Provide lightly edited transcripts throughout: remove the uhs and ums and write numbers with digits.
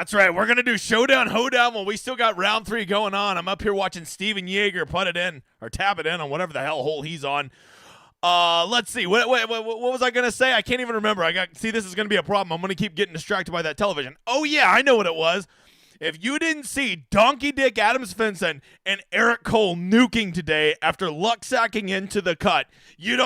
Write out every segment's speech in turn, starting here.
That's right. We're going to do Showdown, Hoedown while we still got round 3 going on. I'm up here watching Steven Yeager put it in or tap it in on whatever the hell hole he's on. Let's see. What was I going to say? I can't even remember. See, this is going to be a problem. I'm going to keep getting distracted by that television. Oh, yeah, I know what it was. If you didn't see Donkey Dick Adams-Vinson and Eric Cole nuking today after luck sacking into the cut, you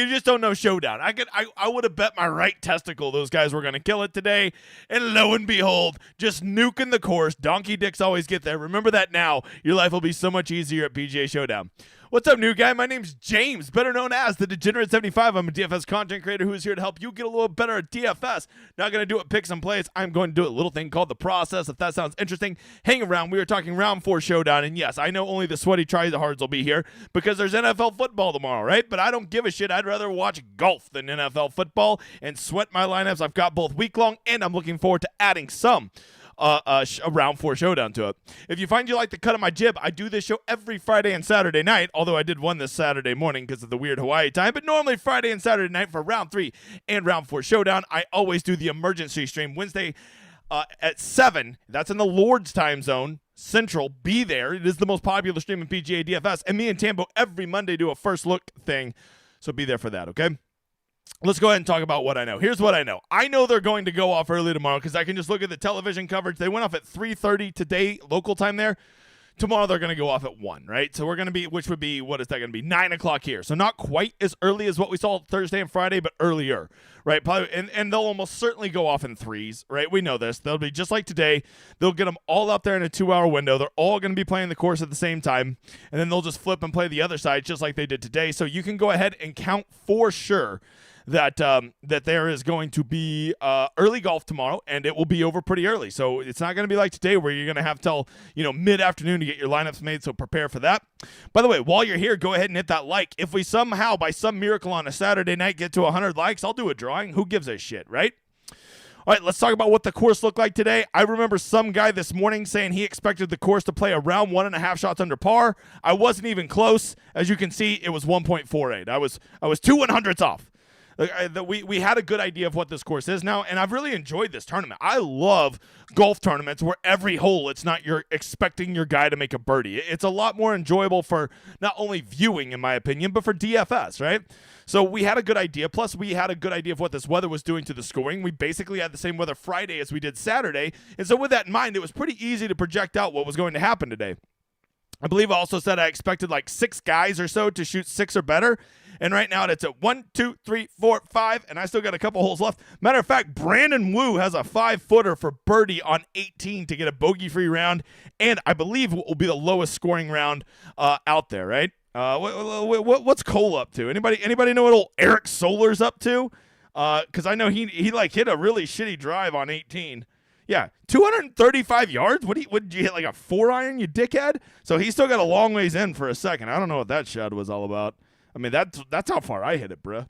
just don't know Showdown. I would have bet my right testicle those guys were going to kill it today, and lo and behold, just nuking the course. Donkey Dicks always get there. Remember that now. Your life will be so much easier at PGA Showdown. What's up, new guy? My name's James, better known as TheDegenEditor75. I'm a DFS content creator who is here to help you get a little better at DFS. Not going to do it picks and plays. I'm going to do a little thing called the process. If that sounds interesting, hang around. We are talking round 4 Showdown, and yes, I know only the sweaty tryhards will be here because there's NFL football tomorrow, right? But I don't give a shit. I'd rather watch golf than NFL football and sweat my lineups. I've got both week-long, and I'm looking forward to adding some a round 4 Showdown to it. If you find you like the cut of my jib, I do this show every Friday and Saturday night, although I did one this Saturday morning because of the weird Hawaii time, but normally Friday and Saturday night for round 3 and round 4 Showdown. I always do the emergency stream Wednesday at 7. That's in the Lord's time zone. Central, be there. It is the most popular stream in PGA DFS, and me and Tambo every Monday do a first look thing, so be there for that, okay? Let's go ahead and talk about what I know. Here's what I know. I know they're going to go off early tomorrow because I can just look at the television coverage. They went off at 3:30 today, local time there. Tomorrow they're going to go off at 1, right? So we're going to be, which would be, what is that going to be? 9 o'clock here. So not quite as early as what we saw Thursday and Friday, but earlier, right? Probably, and they'll almost certainly go off in 3s, right? We know this. They'll be just like today. They'll get them all out there in a 2-hour window. They're all going to be playing the course at the same time, and then they'll just flip and play the other side just like they did today. So you can go ahead and count for sure that there is going to be early golf tomorrow, and it will be over pretty early. So it's not going to be like today where you're going to have till mid-afternoon to get your lineups made, so prepare for that. By the way, while you're here, go ahead and hit that like. If we somehow, by some miracle on a Saturday night, get to 100 likes, I'll do a drawing. Who gives a shit, right? All right, let's talk about what the course looked like today. I remember some guy this morning saying he expected the course to play around 1.5 shots under par. I wasn't even close. As you can see, it was 1.48. I was 2 100ths off. We had a good idea of what this course is now, and I've really enjoyed this tournament. I love golf tournaments where every hole, it's not you're expecting your guy to make a birdie. It's a lot more enjoyable for not only viewing, in my opinion, but for DFS, right? So we had a good idea. Plus, we had a good idea of what this weather was doing to the scoring. We basically had the same weather Friday as we did Saturday, and so with that in mind, it was pretty easy to project out what was going to happen today. I believe I also said I expected like 6 guys or so to shoot 6 or better. And right now it's at 1, 2, 3, 4, 5, and I still got a couple holes left. Matter of fact, Brandon Wu has a 5-footer for birdie on 18 to get a bogey-free round, and I believe will be the lowest scoring round out there, right? What's Cole up to? Anybody know what old Eric Solar's up to? Because I know he like hit a really shitty drive on 18. Yeah, 235 yards? What did you hit, like a 4-iron, you dickhead? So he still got a long ways in for a second. I don't know what that shot was all about. I mean, that's how far I hit it, bruh.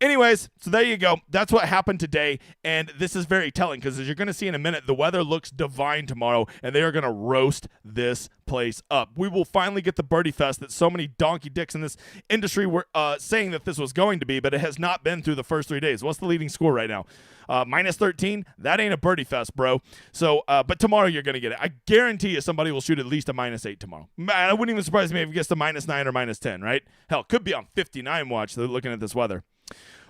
Anyways, so there you go. That's what happened today, and this is very telling because as you're going to see in a minute, the weather looks divine tomorrow, and they are going to roast this place up. We will finally get the birdie fest that so many donkey dicks in this industry were saying that this was going to be, but it has not been through the first 3 days. What's the leading score right now? Minus 13. That ain't a birdie fest, bro. So, but tomorrow you're going to get it. I guarantee you somebody will shoot at least a minus 8 tomorrow. Man, it wouldn't even surprise me if it gets to minus 9 or minus 10, right? Hell, could be on 59 watch. They're looking at this weather.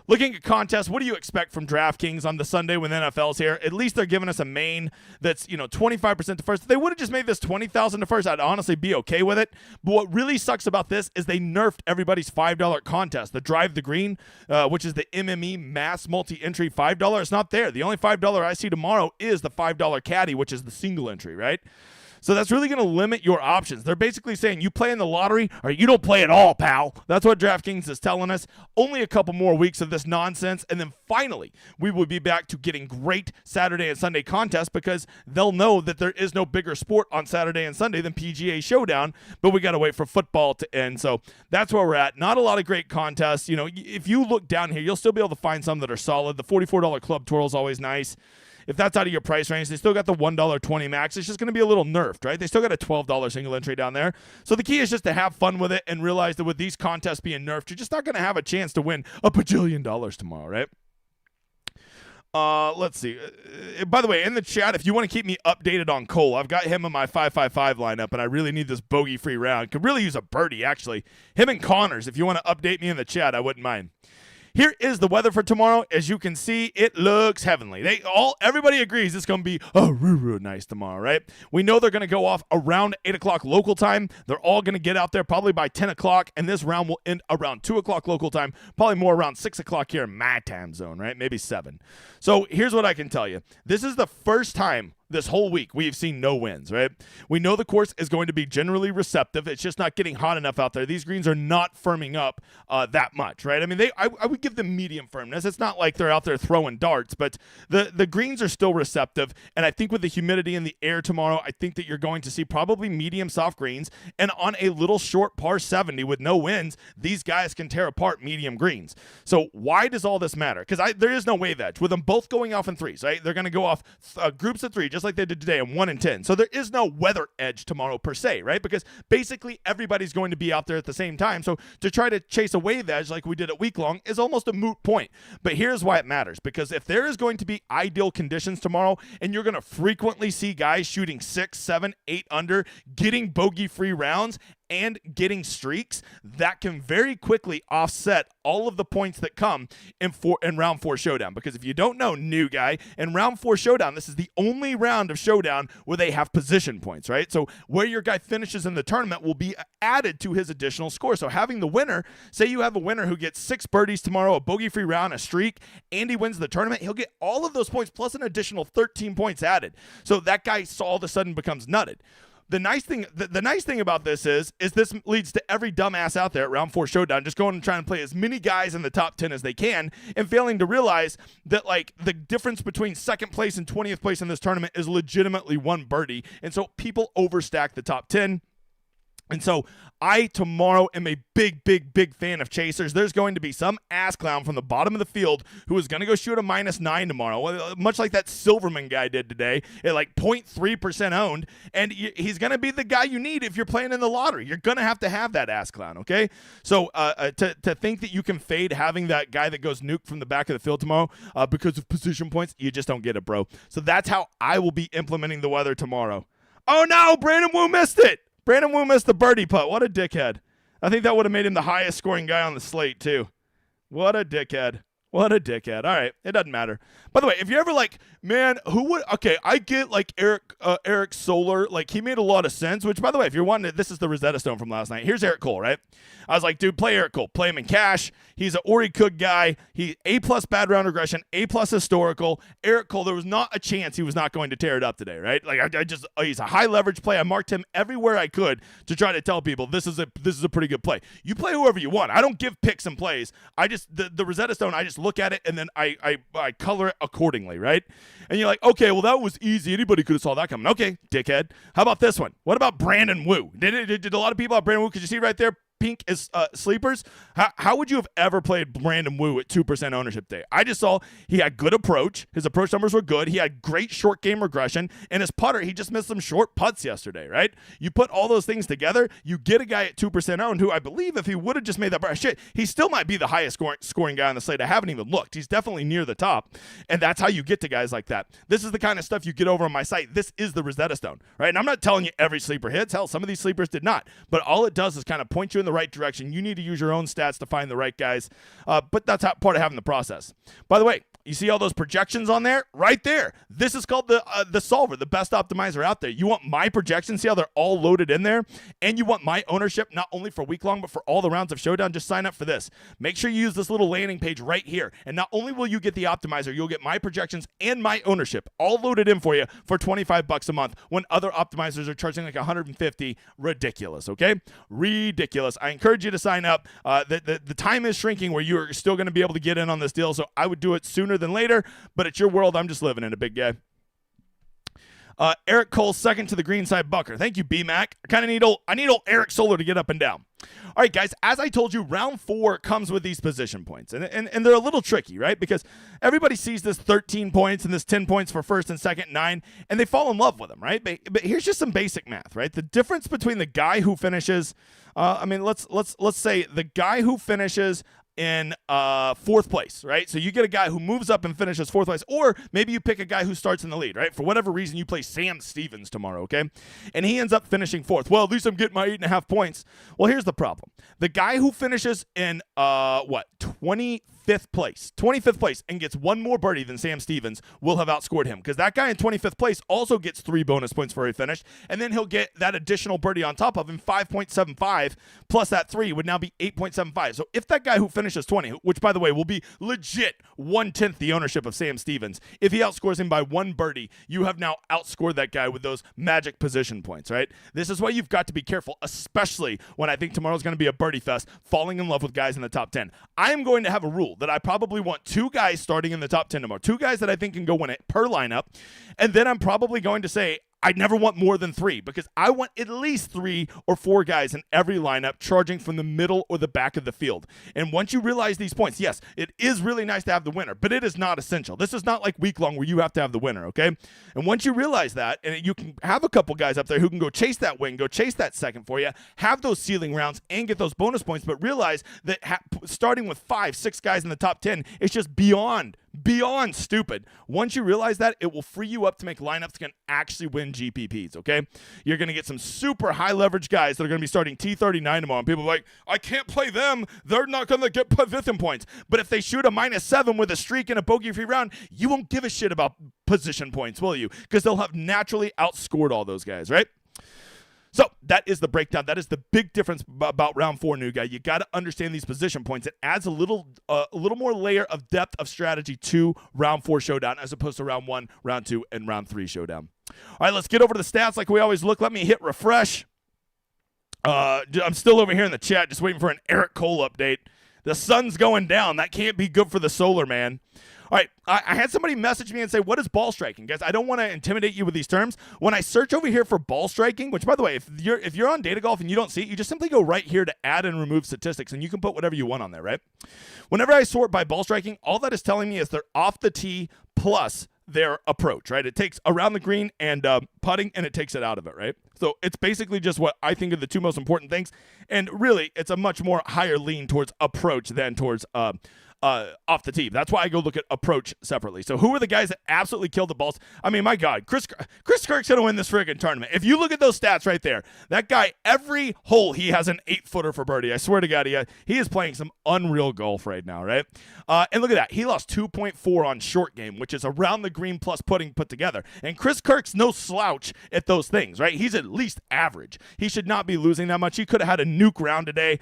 Looking at contests, what do you expect from DraftKings on the Sunday when the NFL's here? At least they're giving us a main that's 25% to first. If they would have just made this 20,000 to first, I'd honestly be okay with it. But what really sucks about this is they nerfed everybody's $5 contest, the Drive the Green, which is the MME mass multi-entry $5. It's not there. The only $5 I see tomorrow is the $5 caddy, which is the single entry, right? So that's really going to limit your options. They're basically saying you play in the lottery or you don't play at all, pal. That's what DraftKings is telling us. Only a couple more weeks of this nonsense, and then finally we will be back to getting great Saturday and Sunday contests because they'll know that there is no bigger sport on Saturday and Sunday than PGA Showdown, but we got to wait for football to end. So that's where we're at. Not a lot of great contests. If you look down here, you'll still be able to find some that are solid. The $44 Club Tour is always nice. If that's out of your price range, they still got the $1.20 max. It's just going to be a little nerfed, right? They still got a $12 single entry down there. So the key is just to have fun with it and realize that with these contests being nerfed, you're just not going to have a chance to win $1 bajillion tomorrow, right? Let's see. By the way, in the chat, if you want to keep me updated on Cole, I've got him in my 5-5-5 lineup, and I really need this bogey-free round. Could really use a birdie, actually. Him and Connors, if you want to update me in the chat, I wouldn't mind. Here is the weather for tomorrow. As you can see, it looks heavenly. Everybody agrees it's going to be real nice tomorrow, right? We know they're going to go off around 8 o'clock local time. They're all going to get out there probably by 10 o'clock, and this round will end around 2 o'clock local time, probably more around 6 o'clock here in my time zone, right? Maybe 7. So here's what I can tell you. This is the first time this whole week we've seen no winds, right? We know the course is going to be generally receptive. It's just not getting hot enough out there. These greens are not firming up that much, right? I mean, I would give them medium firmness. It's not like they're out there throwing darts, but the greens are still receptive, and I think with the humidity in the air tomorrow, I think that you're going to see probably medium soft greens, and on a little short par 70 with no winds, these guys can tear apart medium greens. So why does all this matter? Because there is no wave edge. With them both going off in threes, right? They're going to go off groups of 3, just like they did today in 1 and 10. So there is no weather edge tomorrow per se, right? Because basically everybody's going to be out there at the same time. So to try to chase a wave edge like we did at week long is almost a moot point. But here's why it matters. Because if there is going to be ideal conditions tomorrow and you're going to frequently see guys shooting 6, 7, 8 under, getting bogey-free rounds, and getting streaks, that can very quickly offset all of the points that come in round 4 Showdown. Because if you don't know, new guy, in round 4 Showdown, this is the only round of Showdown where they have position points, right? So where your guy finishes in the tournament will be added to his additional score. So having the winner, say you have a winner who gets 6 birdies tomorrow, a bogey-free round, a streak, and he wins the tournament, he'll get all of those points plus an additional 13 points added. So that guy all of a sudden becomes nutted. The nice thing about this is this leads to every dumbass out there at round 4 Showdown just going and trying to play as many guys in the top 10 as they can and failing to realize that like the difference between second place and 20th place in this tournament is legitimately 1 birdie. And so people overstack the top 10. And so I tomorrow am a big fan of chasers. There's going to be some ass clown from the bottom of the field who is going to go shoot a -9 tomorrow, much like that Silverman guy did today at like 0.3% owned. And he's going to be the guy you need if you're playing in the lottery. You're going to have that ass clown, okay? So to think that you can fade having that guy that goes nuke from the back of the field tomorrow because of position points, you just don't get it, bro. So that's how I will be implementing the weather tomorrow. Oh no, Brandon Wu missed it. Brandon Wu missed the birdie putt. What a dickhead. I think that would have made him the highest scoring guy on the slate, too. What a dickhead. What a dickhead. All right, it doesn't matter. By the way, if you're ever like, man, who would, okay, I get like Eric Solar, like he made a lot of sense, which by the way, if you're wanting to, this is the Rosetta Stone from last night. Here's Eric Cole, right? I was like, dude, play Eric Cole. Play him in cash. He's an Ori Cook guy. He A+ bad round regression, A+ historical. Eric Cole, there was not a chance he was not going to tear it up today, right? Like he's a high leverage play. I marked him everywhere I could to try to tell people this is a pretty good play. You play whoever you want. I don't give picks and plays. I just the Rosetta Stone, I just look at it and then I color it accordingly, right? And you're like, okay, well that was easy. Anybody could have saw that coming. Okay, dickhead. How about this one? What about Brandon Wu? Did a lot of people have Brandon Wu? Could you see right there? Pink is sleepers. How would you have ever played Brandon Wu at 2% ownership day? I just saw he had good approach. His approach numbers were good. He had great short game regression. And his putter, he just missed some short putts yesterday, right? You put all those things together, you get a guy at 2% owned who I believe if he would have just made that shit, he still might be the highest scoring guy on the slate. I haven't even looked. He's definitely near the top. And that's how you get to guys like that. This is the kind of stuff you get over on my site. This is the Rosetta Stone, right? And I'm not telling you every sleeper hits. Hell, some of these sleepers did not. But all it does is kind of point you in the right direction. You need to use your own stats to find the right guys, but that's part of having the process. By the way, you see all those projections on there? Right there. This is called the solver, the best optimizer out there. You want my projections, see how they're all loaded in there? And you want my ownership, not only for week long, but for all the rounds of Showdown. Just sign up for this. Make sure you use this little landing page right here. And not only will you get the optimizer, you'll get my projections and my ownership all loaded in for you for $25 a month when other optimizers are charging like $150. Ridiculous, okay? Ridiculous. I encourage you to sign up. The time is shrinking where you're still going to be able to get in on this deal, so I would do it sooner than later, but it's your world. I'm just living in it, big guy. Eric Cole second to the green side bucker. Thank you, B-Mac. I need old Eric Solar to get up and down. All right, guys, as I told you, round 4 comes with these position points, and they're a little tricky, right? Because everybody sees this 13 points and this 10 points for first and second, 9, and they fall in love with them, right? But here's just some basic math, right? The difference between the guy who finishes, let's say the guy who finishes in 4th place, right? So you get a guy who moves up and finishes 4th place, or maybe you pick a guy who starts in the lead, right? For whatever reason, you play Sam Stevens tomorrow, okay? And he ends up finishing 4th. Well, at least I'm getting my 8.5 points. Well, here's the problem. The guy who finishes in, 25th place and gets one more birdie than Sam Stevens will have outscored him, because that guy in 25th place also gets 3 bonus points for a finish, and then he'll get that additional birdie on top of him. 5.75 plus that 3 would now be 8.75. So if that guy who finishes 20, which by the way will be legit 1/10 the ownership of Sam Stevens, if he outscores him by 1 birdie, you have now outscored that guy with those magic position points, right? This is why you've got to be careful, especially when I think tomorrow's going to be a birdie fest, falling in love with guys in the top 10. I am going to have a rule that I probably want 2 guys starting in the top 10 tomorrow, 2 guys that I think can go win it per lineup, and then I'm probably going to say I never want more than 3, because I want at least 3 or 4 guys in every lineup charging from the middle or the back of the field. And once you realize these points, yes, it is really nice to have the winner, but it is not essential. This is not like week long where you have to have the winner, okay? And once you realize that, and you can have a couple guys up there who can go chase that win, go chase that second for you, have those ceiling rounds and get those bonus points, but realize that starting with 5, 6 guys in the top 10 is just beyond stupid. Once you realize that, it will free you up to make lineups that can actually win GPPs, okay? You're going to get some super high leverage guys that are going to be starting T39 tomorrow, and people are like, I can't play them. They're not going to get position points. But if they shoot a -7 with a streak and a bogey-free round, you won't give a shit about position points, will you? Because they'll have naturally outscored all those guys, right? So that is the breakdown. That is the big difference about round 4, new guy. You got to understand these position points. It adds a little more layer of depth of strategy to round 4 Showdown as opposed to round 1, round 2, and round 3 Showdown. All right, let's get over to the stats like we always look. Let me hit refresh. I'm still over here in the chat just waiting for an Eric Cole update. The sun's going down. That can't be good for the solar, man. All right, I had somebody message me and say, what is ball striking? Guys, I don't want to intimidate you with these terms. When I search over here for ball striking, which, by the way, if you're on Data Golf and you don't see it, you just simply go right here to add and remove statistics, and you can put whatever you want on there, right? Whenever I sort by ball striking, all that is telling me is they're off the tee plus their approach, right? It takes around the green and putting, and it takes it out of it, right? So it's basically just what I think are the 2 most important things, and really, it's a much more higher lean towards approach than towards off the tee. That's why I go look at approach separately. So who are the guys that absolutely killed the balls? I mean, my God, Chris Kirk's going to win this friggin' tournament. If you look at those stats right there, that guy, every hole, he has an 8-footer for birdie. I swear to God, he is playing some unreal golf right now, right? And look at that. He lost 2.4 on short game, which is around the green plus putting put together. And Chris Kirk's no slouch at those things, right? He's at least average. He should not be losing that much. He could have had a nuke round today.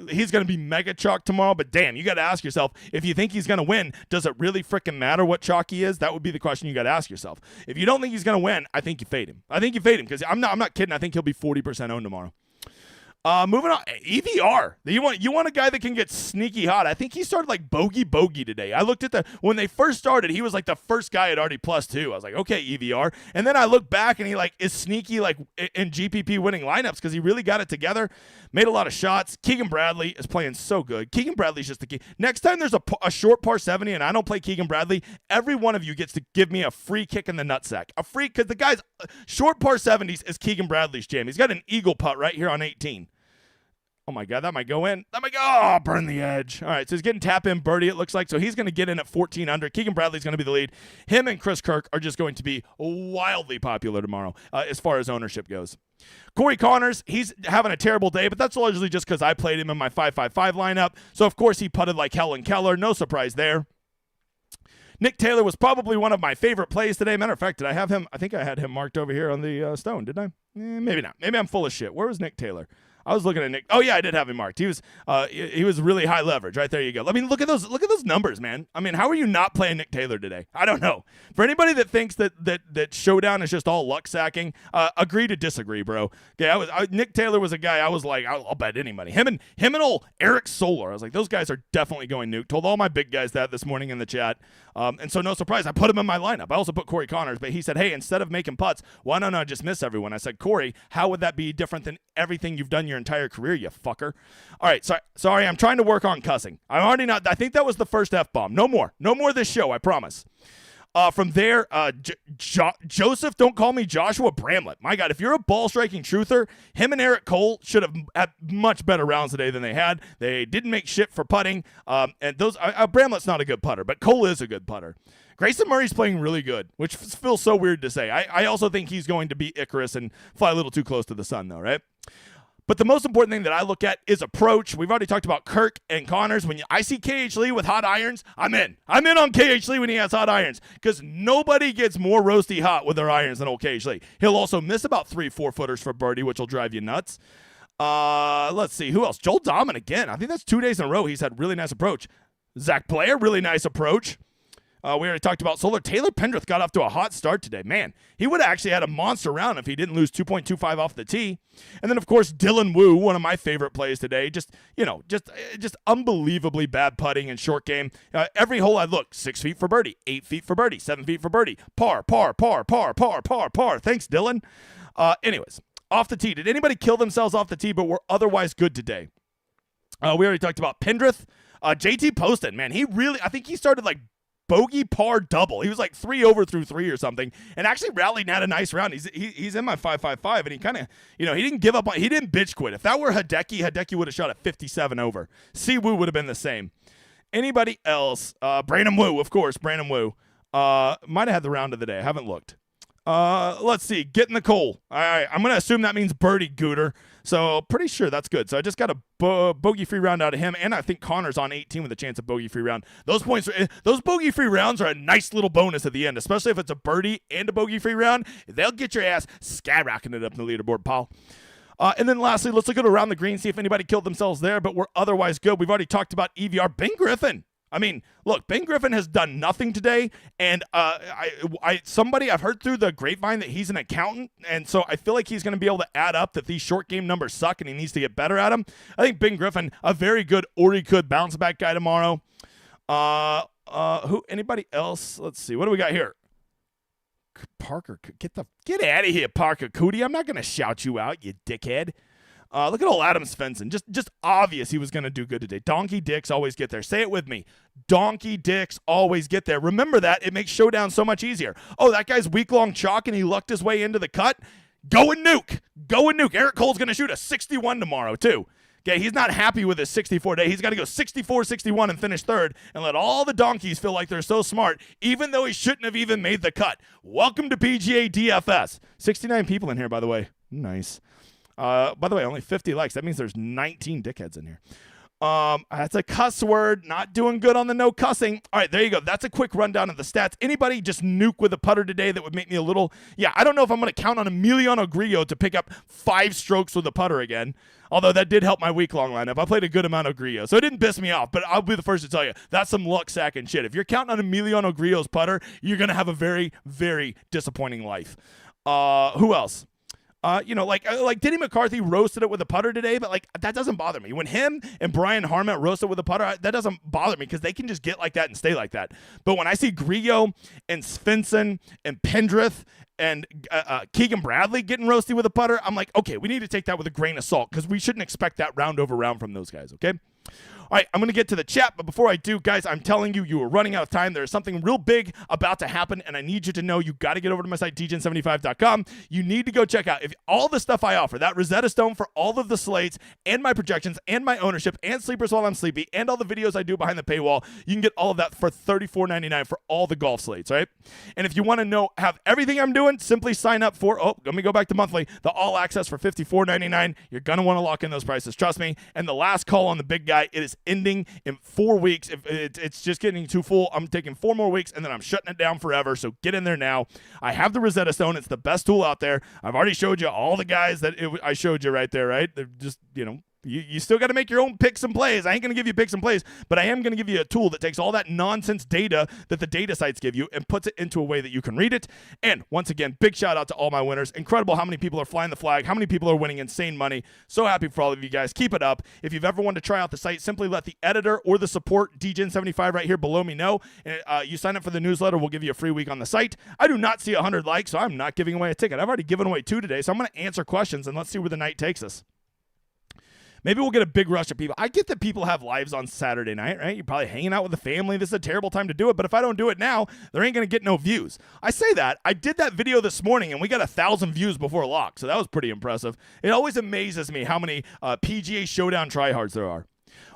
He's going to be mega chalk tomorrow, but damn, you got to ask yourself, if you think he's going to win, does it really freaking matter what chalk he is? That would be the question you got to ask yourself. If you don't think he's going to win, I think you fade him. Because I'm not kidding. I think he'll be 40% owned tomorrow. Moving on, EVR. You want a guy that can get sneaky hot. I think he started like bogey today. I looked at when they first started, he was like the first guy at already +2. I was like, okay, EVR. And then I look back and he like is sneaky like in GPP winning lineups because he really got it together. Made a lot of shots. Keegan Bradley is playing so good. Keegan Bradley's just the key. Next time there's a short par 70 and I don't play Keegan Bradley, every one of you gets to give me a free kick in the nutsack. A free, because the guy's short par 70s is Keegan Bradley's jam. He's got an eagle putt right here on 18. Oh, my God, that might go in. That might go, oh, burn the edge. All right, so he's getting tap-in birdie, it looks like. So he's going to get in at 14 under. Keegan Bradley's going to be the lead. Him and Chris Kirk are just going to be wildly popular tomorrow as far as ownership goes. Corey Connors, he's having a terrible day, but that's largely just because I played him in my 5-5-5 lineup. So, of course, he putted like Helen Keller. No surprise there. Nick Taylor was probably one of my favorite plays today. Matter of fact, did I have him? I think I had him marked over here on the stone, didn't I? Maybe not. Maybe I'm full of shit. Where was Nick Taylor? I was looking at Nick. Oh yeah, I did have him marked. He was really high leverage. Right there you go. I mean, look at those numbers, man. I mean, how are you not playing Nick Taylor today? I don't know. For anybody that thinks that Showdown is just all luck sacking, agree to disagree, bro. Okay, Nick Taylor was a guy I was like, I'll bet any money. Him and old Eric Solar. I was like, those guys are definitely going nuke. Told all my big guys that this morning in the chat. And so no surprise, I put him in my lineup. I also put Corey Connors, but he said, hey, instead of making putts, why don't I just miss everyone? I said, Corey, how would that be different than everything you've done your entire career, you fucker? All right, sorry, I'm trying to work on cussing. I'm already not. I think that was the first F-bomb. No more this show, I promise. From there, Joseph, don't call me Joshua Bramlett. My God, if you're a ball striking truther, him and Eric Cole should have had much better rounds today than they had. They didn't make shit for putting. And those Bramlett's not a good putter, but Cole is a good putter. Grayson Murray's playing really good, which feels so weird to say. I also think he's going to be Icarus and fly a little too close to the sun, though, right? But the most important thing that I look at is approach. We've already talked about Kirk and Connors. When I see KH Lee with hot irons, I'm in. I'm in on KH Lee when he has hot irons because nobody gets more roasty hot with their irons than old KH Lee. He'll also miss about 3-4 footers for birdie, which will drive you nuts. Let's see. Who else? Joel Dahman again. I think that's 2 days in a row he's had really nice approach. Zach Blair, really nice approach. We already talked about Solar. Taylor Pendrith got off to a hot start today. Man, he would have actually had a monster round if he didn't lose 2.25 off the tee. And then, of course, Dylan Wu, one of my favorite plays today. Just unbelievably bad putting and short game. Every hole I look, 6 feet for birdie, 8 feet for birdie, 7 feet for birdie. Par, par, par, par, par, par, par. Thanks, Dylan. Anyways, off the tee. Did anybody kill themselves off the tee but were otherwise good today? We already talked about Pendrith. JT Poston, man, I think he started like bogey par double. He was like 3 over through 3 or something, and actually rallied and had a nice round. He's in my 5.55, and he kind of, he didn't give up on. He didn't bitch quit. If that were Hideki would have shot at 57 over. Siwoo would have been the same. Anybody else? Brandon Wu, of course. Brandon Wu might have had the round of the day. I haven't looked. Let's see. Get in the Cole. All right, I'm gonna assume that means birdie, Gooter. So pretty sure that's good. So I just got a bogey-free round out of him, and I think Connor's on 18 with a chance of bogey-free round. Those bogey-free rounds are a nice little bonus at the end, especially if it's a birdie and a bogey-free round. They'll get your ass skyrocketing it up in the leaderboard, pal. And then lastly, let's look at around the green, see if anybody killed themselves there, but we're otherwise good. We've already talked about EVR. Ben Griffin. I mean, look, Ben Griffin has done nothing today, and I've heard through the grapevine that he's an accountant, and so I feel like he's going to be able to add up that these short game numbers suck, and he needs to get better at them. I think Ben Griffin, a very good or he could bounce back guy tomorrow. Anybody else? Let's see. What do we got here? Parker, get out of here, Parker Cootie. I'm not going to shout you out, you dickhead. Look at old Adam Svensson. Just obvious he was going to do good today. Donkey dicks always get there. Say it with me. Donkey dicks always get there. Remember that. It makes Showdown so much easier. Oh, that guy's week-long chalk and he lucked his way into the cut? Go and nuke. Go and nuke. Eric Cole's going to shoot a 61 tomorrow, too. Okay, he's not happy with his 64 day. He's got to go 64, 61 and finish third and let all the donkeys feel like they're so smart, even though he shouldn't have even made the cut. Welcome to PGA DFS. 69 people in here, by the way. Nice. By the way, only 50 likes. That means there's 19 dickheads in here. That's a cuss word. Not doing good on the no cussing. All right, there you go. That's a quick rundown of the stats. Anybody just nuke with a putter today that would make me a little... Yeah, I don't know if I'm going to count on Emiliano Grillo to pick up 5 strokes with a putter again. Although that did help my week-long lineup. I played a good amount of Grillo, so it didn't piss me off. But I'll be the first to tell you, that's some luck sack and shit. If you're counting on Emiliano Grillo's putter, you're going to have a very, very disappointing life. Who else? Like Denny McCarthy roasted it with a putter today, but like that doesn't bother me. When him and Brian Harmon roasted with a putter, that doesn't bother me because they can just get like that and stay like that. But when I see Grillo and Svensson and Pendrith and Keegan Bradley getting roasty with a putter, I'm like, okay, we need to take that with a grain of salt because we shouldn't expect that round over round from those guys, okay? All right, I'm going to get to the chat, but before I do, guys, I'm telling you, you are running out of time. There's something real big about to happen, and I need you to know you got to get over to my site, degen75.com. You need to go check out all the stuff I offer, that Rosetta Stone for all of the slates and my projections and my ownership and sleepers while I'm sleepy and all the videos I do behind the paywall. You can get all of that for $34.99 for all the golf slates, right? And if you want to have everything I'm doing, simply sign up for, let me go back to monthly, the all access for $54.99. You're going to want to lock in those prices, trust me. And the last call on the big guy, it is ending in 4 weeks. If it's just getting too full, I'm taking 4 more weeks and then I'm shutting it down forever. So get in there now. I have the Rosetta Stone. It's the best tool out there. I've already showed you all the guys that I showed you right there, right? They're just, you still got to make your own picks and plays. I ain't going to give you picks and plays, but I am going to give you a tool that takes all that nonsense data that the data sites give you and puts it into a way that you can read it. And once again, big shout out to all my winners. Incredible how many people are flying the flag, how many people are winning insane money. So happy for all of you guys. Keep it up. If you've ever wanted to try out the site, simply let the editor or the support DGen75 right here below me know. And you sign up for the newsletter, we'll give you a free week on the site. I do not see 100 likes, so I'm not giving away a ticket. I've already given away 2 today, so I'm going to answer questions and let's see where the night takes us. Maybe we'll get a big rush of people. I get that people have lives on Saturday night, right? You're probably hanging out with the family. This is a terrible time to do it. But if I don't do it now, there ain't going to get no views. I say that. I did that video this morning, and we got 1,000 views before lock. So that was pretty impressive. It always amazes me how many PGA Showdown tryhards there are.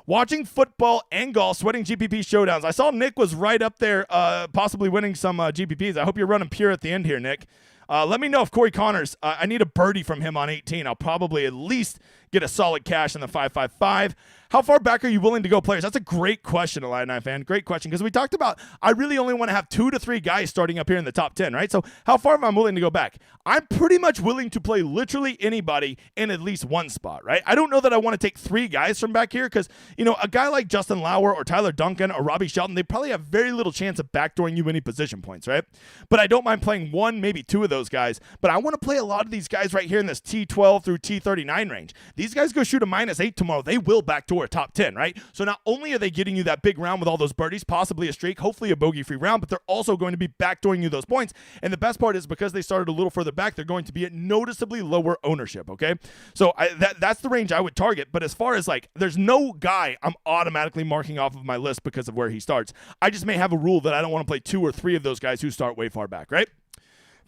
Watching football and golf, sweating GPP showdowns. I saw Nick was right up there, possibly winning some GPPs. I hope you're running pure at the end here, Nick. Let me know if Corey Connors, I need a birdie from him on 18. I'll probably at least get a solid cash in the 555. How far back are you willing to go, players? That's a great question, Illini fan. Great question, because we talked about I really only want to have 2 to 3 guys starting up here in the top 10, right? So how far am I willing to go back? I'm pretty much willing to play literally anybody in at least one spot, right? I don't know that I want to take 3 guys from back here because, you know, a guy like Justin Lauer or Tyler Duncan or Robbie Shelton, they probably have very little chance of backdooring you any position points, right? But I don't mind playing 1, maybe 2 of those guys. But I want to play a lot of these guys right here in this T12 through T39 range. These guys go shoot a -8 tomorrow. They will backdoor a top 10, right? So not only are they getting you that big round with all those birdies, possibly a streak, hopefully a bogey-free round, but they're also going to be backdooring you those points. And the best part is because they started a little further back, they're going to be at noticeably lower ownership, okay? So that's the range I would target. But as far as, like, there's no guy I'm automatically marking off of my list because of where he starts. I just may have a rule that I don't want to play 2 or 3 of those guys who start way far back, right?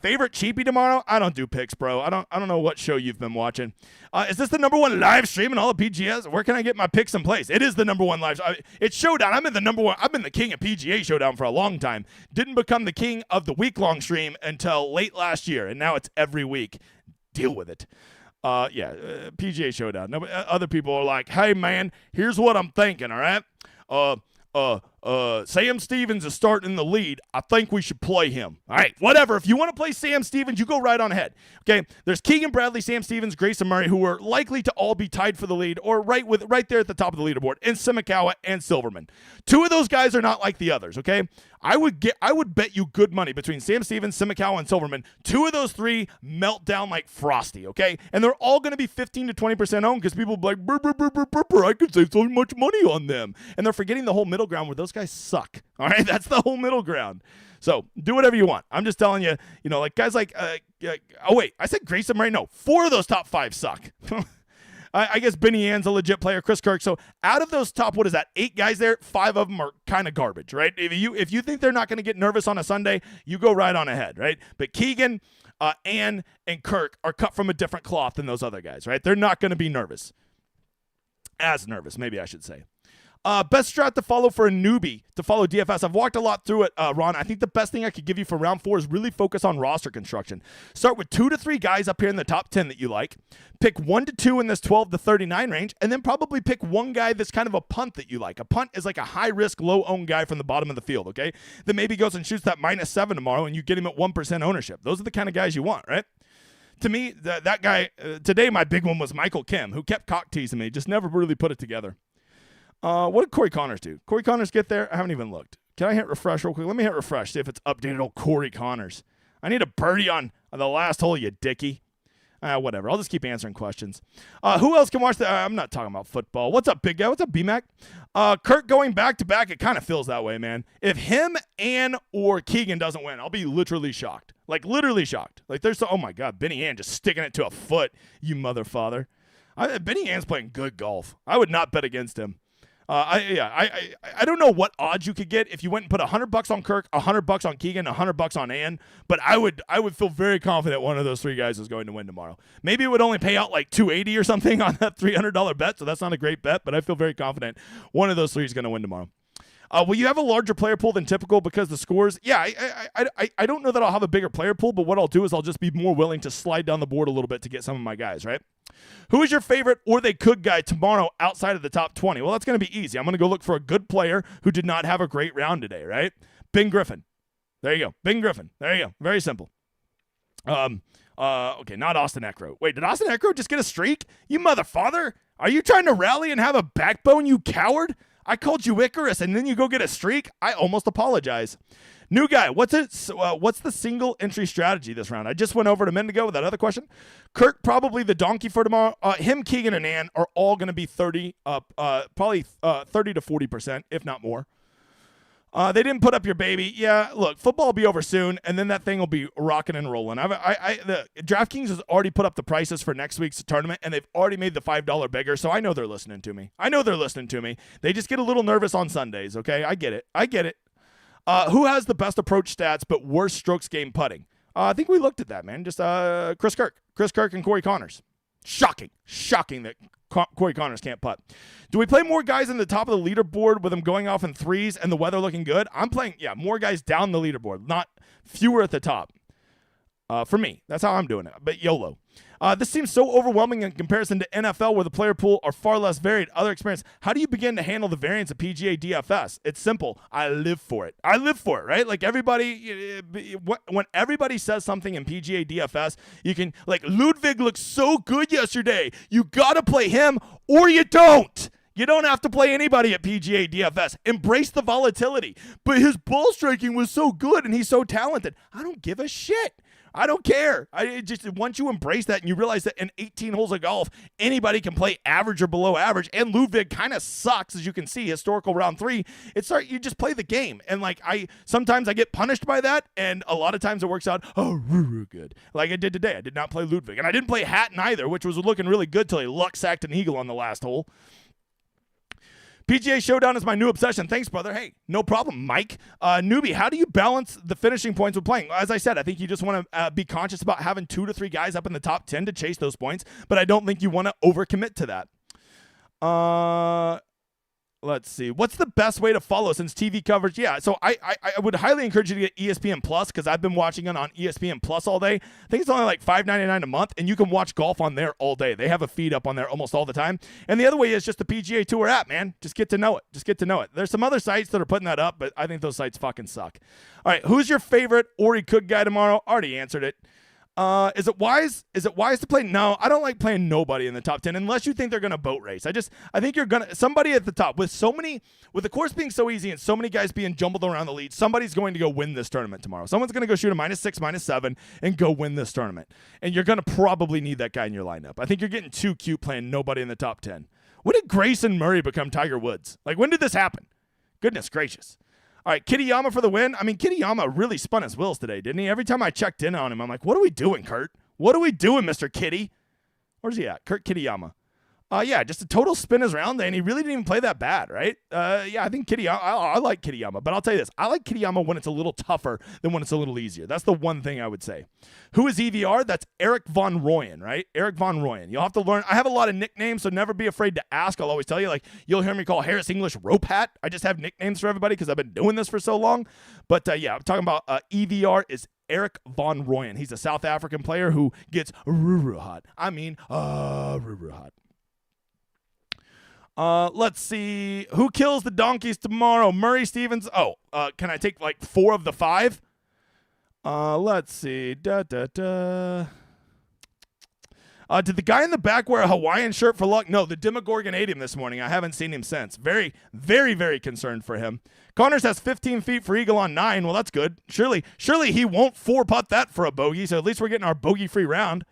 Favorite cheapie tomorrow? I don't do picks, bro. I don't know what show you've been watching. Is this the #1 live stream in all of PGS? Where can I get my picks in place? It is the #1 live. It's Showdown. I'm in the #1. I've been the king of PGA Showdown for a long time. Didn't become the king of the week-long stream until late last year, and now it's every week. Deal with it. PGA Showdown. No, other people are like, hey, man, here's what I'm thinking, all right? Sam Stevens is starting in the lead. I think we should play him. All right, whatever. If you want to play Sam Stevens, you go right on ahead. Okay, there's Keegan Bradley, Sam Stevens, Grayson Murray, who are likely to all be tied for the lead or right there at the top of the leaderboard, and Simikawa and Silverman. 2 of those guys are not like the others, okay? I would bet you good money between Sam Stevens, Simikawa, and Silverman. 2 of those 3 melt down like frosty, okay? And they're all going to be 15 to 20% owned because people will be like, I could save so much money on them. And they're forgetting the whole middle ground where those guys suck, all right? That's the whole middle ground. So do whatever you want. I'm just telling you, you know, like guys like, oh, wait, I said Grayson Murray. No, 4 of those top 5 suck. I guess Benny Ann's a legit player, Chris Kirk. So out of those top, 8 guys there, 5 of them are kind of garbage, right? If you think they're not going to get nervous on a Sunday, you go right on ahead, right? But Keegan, Ann, and Kirk are cut from a different cloth than those other guys, right? They're not going to be nervous. As nervous, maybe I should say. Best strat to follow for a newbie to follow DFS. I've walked a lot through it, Ron. I think the best thing I could give you for round 4 is really focus on roster construction. Start with 2 to 3 guys up here in the top 10 that you like. Pick 1 to 2 in this 12 to 39 range, and then probably pick 1 guy that's kind of a punt that you like. A punt is like a high-risk, low-owned guy from the bottom of the field, okay? That maybe goes and shoots that -7 tomorrow, and you get him at 1% ownership. Those are the kind of guys you want, right? To me, that guy, today my big one was Michael Kim, who kept cock teasing me, just never really put it together. What did Corey Connors do? Corey Connors get there? I haven't even looked. Can I hit refresh real quick? Let me hit refresh, see if it's updated old Corey Connors. I need a birdie on the last hole, you dickie. Whatever. I'll just keep answering questions. Who else can watch the... I'm not talking about football. What's up, big guy? What's up, B-Mac? Kirk going back-to-back, it kind of feels that way, man. If him, Ann, or Keegan doesn't win, I'll be literally shocked. Like, literally shocked. Like, there's... Oh, my God. Benny Ann just sticking it to a foot, you mother-father. Benny Ann's playing good golf. I would not bet against him. I don't know what odds you could get if you went and put $100 on Kirk, $100 on Keegan, $100 on Ann, but I would feel very confident one of those 3 guys is going to win tomorrow. Maybe it would only pay out like $280 or something on that $300 bet, so that's not a great bet, but I feel very confident one of those 3 is going to win tomorrow. Will you have a larger player pool than typical because the scores? Yeah, I don't know that I'll have a bigger player pool, but what I'll do is I'll just be more willing to slide down the board a little bit to get some of my guys, right? Who is your favorite or they could guy tomorrow outside of the top 20? Well, that's going to be easy. I'm going to go look for a good player who did not have a great round today, right? Ben Griffin. There you go. Ben Griffin. There you go. Very simple. Okay, not Austin Eckroat. Wait, did Austin Eckroat just get a streak? You motherfather? Are you trying to rally and have a backbone, you coward? I called you Icarus, and then you go get a streak? I almost apologize. New guy, what's the single entry strategy this round? I just went over it a minute ago with that other question. Kirk, probably the donkey for tomorrow. Him, Keegan, and Ann are all going to be probably 30 to 40%, if not more. They didn't put up your baby. Yeah, look, football will be over soon, and then that thing will be rocking and rolling. The DraftKings has already put up the prices for next week's tournament, and they've already made the $5 bigger, so I know they're listening to me. They just get a little nervous on Sundays, okay? I get it. Who has the best approach stats but worst strokes game putting? I think we looked at that, man. Just Chris Kirk and Corey Connors. Shocking that Corey Connors can't putt. Do we play more guys in the top of the leaderboard with them going off in threes and the weather looking good? I'm playing, more guys down the leaderboard, not fewer at the top. For me, that's how I'm doing it. But YOLO. This seems so overwhelming in comparison to NFL, where the player pool are far less varied. Other experience. How do you begin to handle the variance of PGA DFS? It's simple. I live for it, right? Like everybody, when everybody says something in PGA DFS, you can, like, Ludwig looks so good yesterday. You got to play him or you don't. You don't have to play anybody at PGA DFS. Embrace the volatility. But his ball striking was so good and he's so talented. I don't give a shit. I don't care. Once you embrace that and you realize that in 18 holes of golf, anybody can play average or below average, and Ludwig kind of sucks, as you can see, historical round 3. You just play the game. And sometimes I get punished by that, and a lot of times it works out, good. Like I did today. I did not play Ludwig. And I didn't play Hatton either, which was looking really good till he luck sacked an eagle on the last hole. PGA Showdown is my new obsession. Thanks, brother. Hey, no problem, Mike. Newbie, how do you balance the finishing points with playing? As I said, I think you just want to be conscious about having 2 to 3 guys up in the top 10 to chase those points, but I don't think you want to overcommit to that. Let's see. What's the best way to follow since TV coverage? Yeah, so I would highly encourage you to get ESPN Plus, because I've been watching it on ESPN Plus all day. I think it's only like $5.99 a month, and you can watch golf on there all day. They have a feed up on there almost all the time. And the other way is just the PGA Tour app, man. Just get to know it. There's some other sites that are putting that up, but I think those sites fucking suck. All right, who's your favorite Ori Cook guy tomorrow? Already answered it. Is it wise to play? No, I don't like playing nobody in the top 10 unless you think they're going to boat race. I think you're going to, somebody at the top with the course being so easy and so many guys being jumbled around the lead, somebody's going to go win this tournament tomorrow. Someone's going to go shoot a -6, -7 and go win this tournament. And you're going to probably need that guy in your lineup. I think you're getting too cute playing nobody in the top 10. When did Grayson Murray become Tiger Woods? Like, when did this happen? Goodness gracious. All right, Kitayama for the win. I mean, Kitayama really spun his wheels today, didn't he? Every time I checked in on him, I'm like, what are we doing, Kurt? What are we doing, Mr. Kitty? Where's he at? Kurt Kitayama. Just a total spin his round day, and he really didn't even play that bad, right? I think Kitayama, I like Kitayama, but I'll tell you this. I like Kitayama when it's a little tougher than when it's a little easier. That's the one thing I would say. Who is EVR? That's Eric Von Royen, right? Eric Von Royen. You'll have to learn. I have a lot of nicknames, so never be afraid to ask. I'll always tell you, like, you'll hear me call Harris English Rope Hat. I just have nicknames for everybody because I've been doing this for so long. But, I'm talking about EVR is Eric Von Royen. He's a South African player who gets roo-roo hot. I mean, roo-roo hot. Let's see. Who kills the donkeys tomorrow? Murray Stevens. Can I take like 4 of the 5? Let's see. Did the guy in the back wear a Hawaiian shirt for luck? No, the Demogorgon ate him this morning. I haven't seen him since. Very, very, very concerned for him. Connors has 15 feet for eagle on 9. Well, that's good. Surely he won't 4-putt that for a bogey, so at least we're getting our bogey-free round.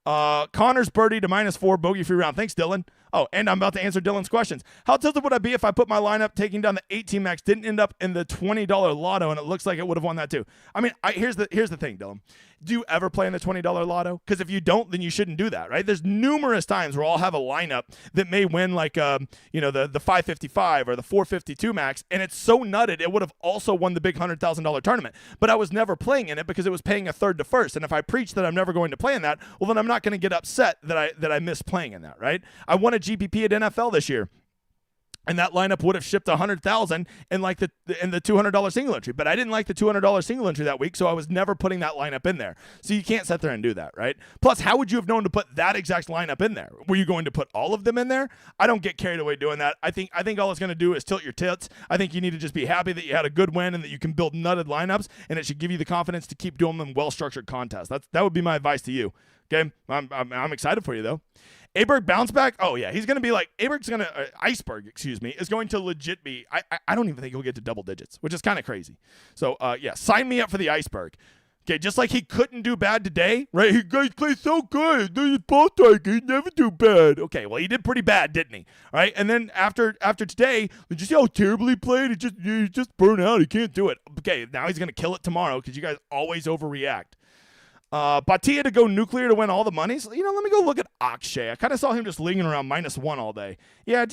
Connors birdie to -4, bogey-free round. Thanks, Dylan. Oh, and I'm about to answer Dylan's questions. How tilted would I be if I put my lineup taking down the 18 max, didn't end up in the $20 lotto, and it looks like it would have won that too? I mean, here's the thing, Dylan. Do you ever play in the $20 lotto? Because if you don't, then you shouldn't do that, right? There's numerous times where I'll have a lineup that may win like, the 555 or the 452 max, and it's so nutted it would have also won the big $100,000 tournament. But I was never playing in it because it was paying a third to first. And if I preach that I'm never going to play in that, well, then I'm not going to get upset that I missed playing in that, right? I won a GPP at NFL this year, and that lineup would have shipped $100,000 in like the $200 single entry, but I didn't like the $200 single entry that week, so I was never putting that lineup in there. So you can't sit there and do that, right? Plus, how would you have known to put that exact lineup in there? Were you going to put all of them in there? I don't get carried away doing that. I think all it's going to do is tilt your tits. I think you need to just be happy that you had a good win and that you can build nutted lineups, and it should give you the confidence to keep doing them well-structured contests. That would be my advice to you. Okay, I'm excited for you though. Aberg bounce back. Oh yeah, he's gonna be like Iceberg. Is going to legit be. I don't even think he'll get to double digits, which is kind of crazy. So sign me up for the Iceberg. Okay, just like he couldn't do bad today, right? You guys play so good. He's both like he never do bad. Okay, well he did pretty bad, didn't he? All right, and then after today, did you see how terribly he played? He just burned out. He can't do it. Okay, now he's gonna kill it tomorrow because you guys always overreact. Batia to go nuclear to win all the money. So, let me go look at Akshay. I kind of saw him just lingering around -1 all day. Yeah,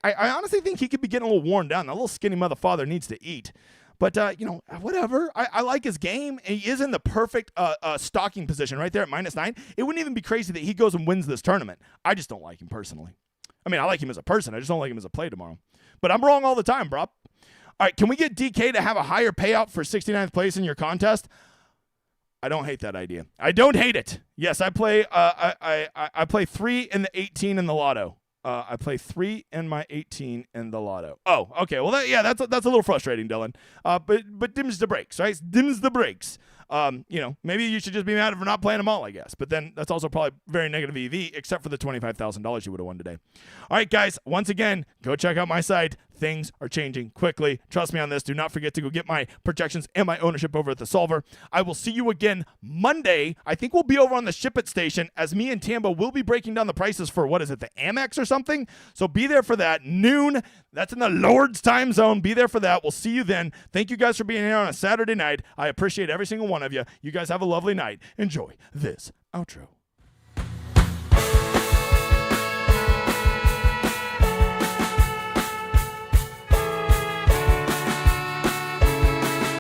I honestly think he could be getting a little worn down. That little skinny mother father needs to eat. But, whatever. I like his game. And he is in the perfect stocking position right there at -9. It wouldn't even be crazy that he goes and wins this tournament. I just don't like him personally. I mean, I like him as a person. I just don't like him as a play tomorrow. But I'm wrong all the time, bro. All right, can we get DK to have a higher payout for 69th place in your contest? I don't hate that idea. I don't hate it. Yes, I play I play 3 in the 18 in the lotto. I play 3 in my 18 in the lotto. Oh, okay. Well, that's a little frustrating, Dylan. But dims the brakes, right? Dims the brakes. Maybe you should just be mad for not playing them all, I guess. But then that's also probably very negative EV, except for the $25,000 you would have won today. All right, guys. Once again, go check out my site. Things are changing quickly. Trust me on this. Do not forget to go get my projections and my ownership over at the Solver. I will see you again Monday. I think we'll be over on the Ship It station as me and Tambo will be breaking down the prices for, the Amex or something? So be there for that. Noon. That's in the Lord's time zone. Be there for that. We'll see you then. Thank you guys for being here on a Saturday night. I appreciate every single one of you. You guys have a lovely night. Enjoy this outro.